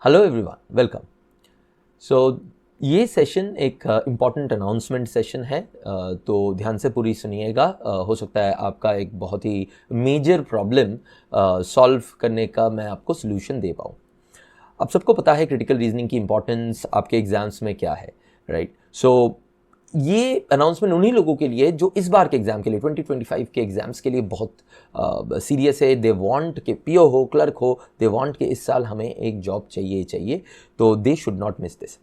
Hello everyone, welcome. सो ये session एक important announcement session है, तो ध्यान से पूरी सुनिएगा। हो सकता है आपका एक बहुत ही मेजर प्रॉब्लम सॉल्व करने का मैं आपको सोल्यूशन दे पाऊँ। आप सबको पता है क्रिटिकल रीजनिंग की इम्पॉर्टेंस आपके एग्जाम्स में क्या है, राइट? सो ये अनाउंसमेंट उन्हीं लोगों के लिए जो इस बार के एग्जाम के लिए 2025 के एग्जाम्स के लिए बहुत सीरियस है। दे वांट के पीओ हो, क्लर्क हो, दे वांट के इस साल हमें एक जॉब चाहिए, तो they should not miss this.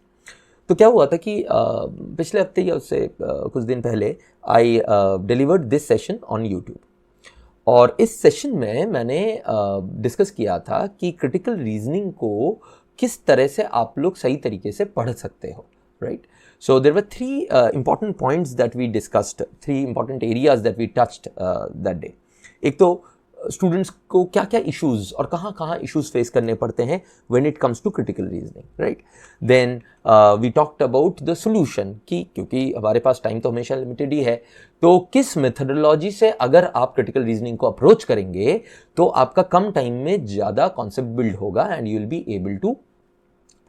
तो क्या हुआ था कि पिछले हफ्ते या उससे कुछ दिन पहले आई delivered this session on YouTube, और इस सेशन में मैंने डिस्कस किया था कि क्रिटिकल रीजनिंग को किस तरह से आप लोग सही तरीके से पढ़ सकते हो, right? So there were three important points that we discussed, three important areas that we touched that day. एक तो स्टूडेंट्स को क्या क्या इश्यूज और कहाँ कहाँ इश्यूज फेस करने पड़ते हैं when it comes to critical reasoning, right? Then we talked about the solution कि क्योंकि हमारे पास टाइम तो हमेशा लिमिटेड ही है, तो किस मेथडोलॉजी से अगर आप क्रिटिकल रीजनिंग को अप्रोच करेंगे तो आपका कम टाइम में ज़्यादा कॉन्सेप्ट बिल्ड होगा and you will be able to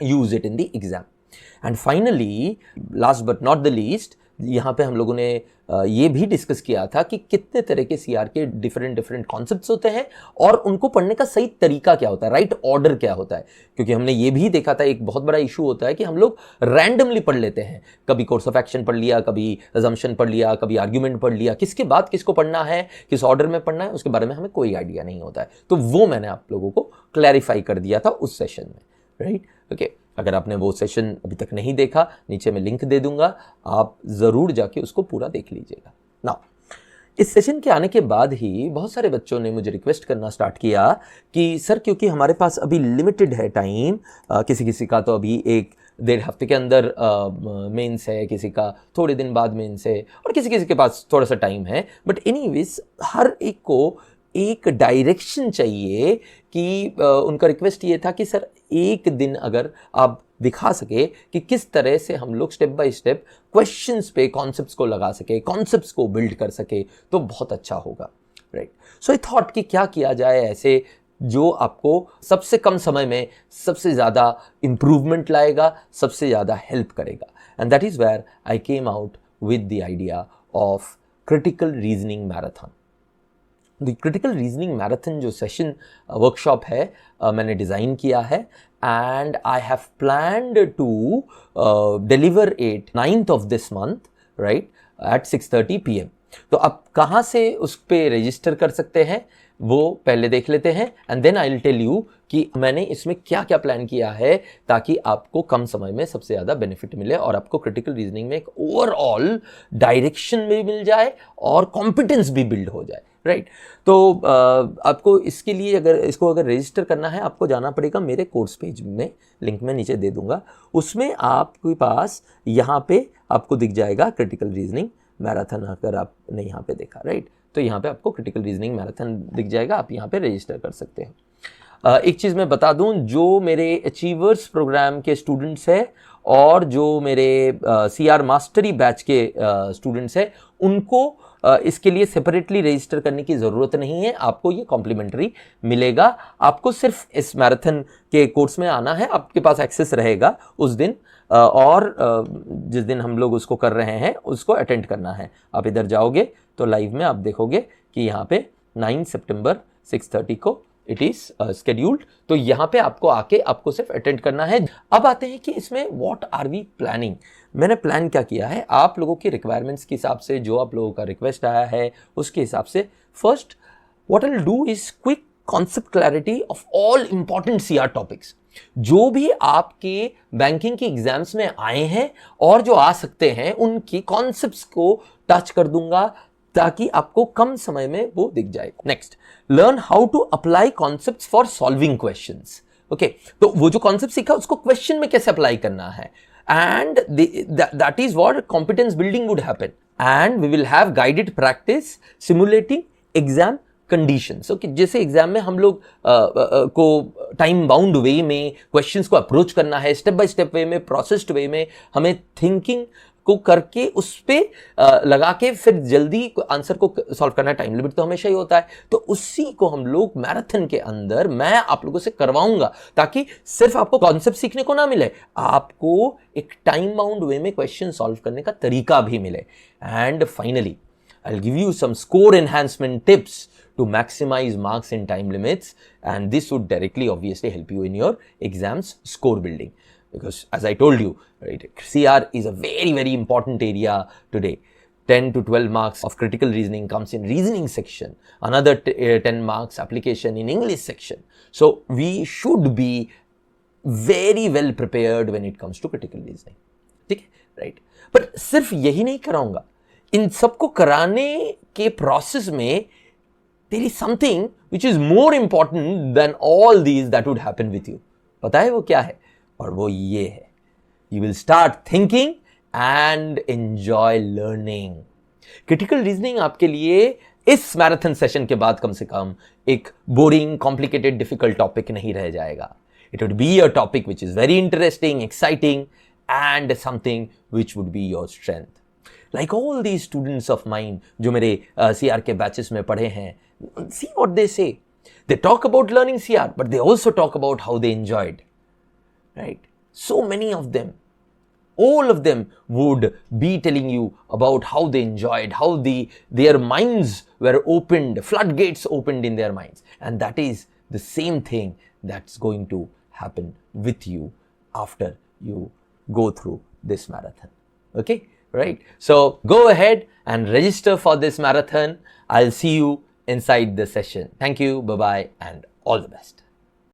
use it in the exam. And finally, last but not the least, यहाँ पे हम लोगों ने ये भी डिस्कस किया था कि कितने तरह के सीआर के डिफरेंट कॉन्सेप्ट्स होते हैं और उनको पढ़ने का सही तरीका क्या होता है, राइट ऑर्डर क्या होता है। क्योंकि हमने ये भी देखा था, एक बहुत बड़ा इशू होता है कि हम लोग रैंडमली पढ़ लेते हैं। कभी कोर्स ऑफ एक्शन पढ़ लिया, कभी अजम्पशन पढ़ लिया, कभी आर्ग्यूमेंट पढ़ लिया, किसके बाद किसको पढ़ना है, किस ऑर्डर में पढ़ना है, उसके बारे में हमें कोई आइडिया नहीं होता है। तो वो मैंने आप लोगों को क्लैरिफाई कर दिया था उस सेशन में, राइट? ओके, अगर आपने वो सेशन अभी तक नहीं देखा, नीचे मैं लिंक दे दूंगा, आप ज़रूर जाके उसको पूरा देख लीजिएगा। नाउ, इस सेशन के आने के बाद ही बहुत सारे बच्चों ने मुझे रिक्वेस्ट करना स्टार्ट किया कि सर, क्योंकि हमारे पास अभी लिमिटेड है टाइम, किसी किसी का तो अभी 1-1.5 हफ्ते के अंदर मेंस है, किसी का थोड़े दिन बाद मेंस है, और किसी किसी के पास थोड़ा सा टाइम है, बट एनीवेज हर एक को एक डायरेक्शन चाहिए कि उनका रिक्वेस्ट ये था कि सर, एक दिन अगर आप दिखा सके कि किस तरह से हम लोग स्टेप बाय स्टेप क्वेश्चंस पे कॉन्सेप्ट्स को लगा सके, कॉन्सेप्ट्स को बिल्ड कर सके, तो बहुत अच्छा होगा, राइट? सो आई थॉट कि क्या किया जाए ऐसे जो आपको सबसे कम समय में सबसे ज़्यादा इंप्रूवमेंट लाएगा, सबसे ज़्यादा हेल्प करेगा। And that is where I came out with the idea of critical reasoning marathon. The critical reasoning marathon जो सेशन वर्कशॉप है, मैंने डिज़ाइन किया है, and I have planned to deliver it 9th of this month, right, at 6:30 PM। तो आप कहाँ से उस पर रजिस्टर कर सकते हैं वो पहले देख लेते हैं, and then I will tell you कि मैंने इसमें क्या क्या प्लान किया है ताकि आपको कम समय में सबसे ज़्यादा बेनिफिट मिले और आपको क्रिटिकल रीजनिंग में एक ओवरऑल डायरेक्शन भी मिल जाए और कॉम्पिटेंस भी बिल्ड हो जाए, राइट? तो आपको इसके लिए अगर रजिस्टर करना है, आपको जाना पड़ेगा मेरे कोर्स पेज में, लिंक मैं नीचे दे दूंगा। उसमें आपके पास यहाँ पे आपको दिख जाएगा क्रिटिकल रीजनिंग मैराथन। अगर आपने यहाँ पे देखा, राइट, तो यहाँ पे आपको क्रिटिकल रीजनिंग मैराथन दिख जाएगा, आप यहाँ पे रजिस्टर कर सकते हैं। एक चीज़ मैं बता दूं, जो मेरे अचीवर्स प्रोग्राम के स्टूडेंट्स हैं और जो मेरे सीआर मास्टरी बैच के स्टूडेंट्स हैं, उनको इसके लिए सेपरेटली रजिस्टर करने की ज़रूरत नहीं है। आपको ये कॉम्प्लीमेंट्री मिलेगा। आपको सिर्फ इस मैराथन के कोर्स में आना है, आपके पास एक्सेस रहेगा उस दिन, और जिस दिन हम लोग उसको कर रहे हैं उसको अटेंड करना है। आप इधर जाओगे तो लाइव में आप देखोगे कि यहाँ पे 9 सितंबर 6:30 को इट इज़ स्केड्यूल्ड। तो यहाँ पे आपको आके आपको सिर्फ अटेंड करना है। अब आते हैं कि इसमें व्हाट आर वी प्लानिंग। मैंने प्लान क्या किया है, आप लोगों की रिक्वायरमेंट्स के हिसाब से, जो आप लोगों का रिक्वेस्ट आया है उसके हिसाब से, first what I will do is quick concept clarity of all important CR topics जो भी आपके बैंकिंग के एग्जाम्स में आए हैं और जो आ सकते हैं, उनकी कॉन्सेप्ट्स को टच कर दूंगा ताकि आपको कम समय में वो दिख जाए। Next, learn how to apply concepts for solving questions. Okay, तो वो जो कॉन्सेप्ट सीखा उसको क्वेश्चन में कैसे अप्लाई करना है, and that is what competence building would happen. And we will have guided practice simulating exam conditions. Okay, जैसे एग्जाम में हम लोग को टाइम बाउंड वे में क्वेश्चंस को अप्रोच करना है, स्टेप बाय स्टेप वे में, प्रोसेस्ड वे में, हमें थिंकिंग को करके उस पे लगा के फिर जल्दी आंसर को सॉल्व करना, टाइम लिमिट तो हमेशा ही होता है। तो उसी को हम लोग मैराथन के अंदर मैं आप लोगों से करवाऊंगा, ताकि सिर्फ आपको कॉन्सेप्ट सीखने को ना मिले, आपको एक टाइम बाउंड वे में क्वेश्चन सॉल्व करने का तरीका भी मिले। And finally I'll give you some score enhancement tips to maximize marks in time limits, and this would directly obviously help you in your exams score building, because as I told you, right, CR is a very, very important area today. 10 to 12 marks of critical reasoning comes in reasoning section, another 10 marks application in English section. So we should be very well prepared when it comes to critical reasoning. ठीक है, right? But सिर्फ यही नहीं कराऊंगा, इन सबको कराने के process में there is something which is more important than all these that would happen with you. पता है वो क्या है? और वो ये है, you will start thinking and enjoy learning. Critical reasoning आपके लिए इस मैराथन सेशन के बाद कम से कम एक बोरिंग, कॉम्प्लिकेटेड, डिफिकल्ट टॉपिक नहीं रह जाएगा। It would be a topic which is very interesting, exciting and something which would be your strength. Like all these students of mine जो मेरे CR के बैचेस में पढ़े हैं, see what they say. They talk about learning CR, but they also talk about how they enjoyed, right? So many of them, all of them would be telling you about how they enjoyed, how their minds were opened, floodgates opened in their minds. And that is the same thing that's going to happen with you after you go through this marathon. Okay? Right? So go ahead and register for this marathon. I'll see you inside the session. Thank you, bye-bye, and all the best.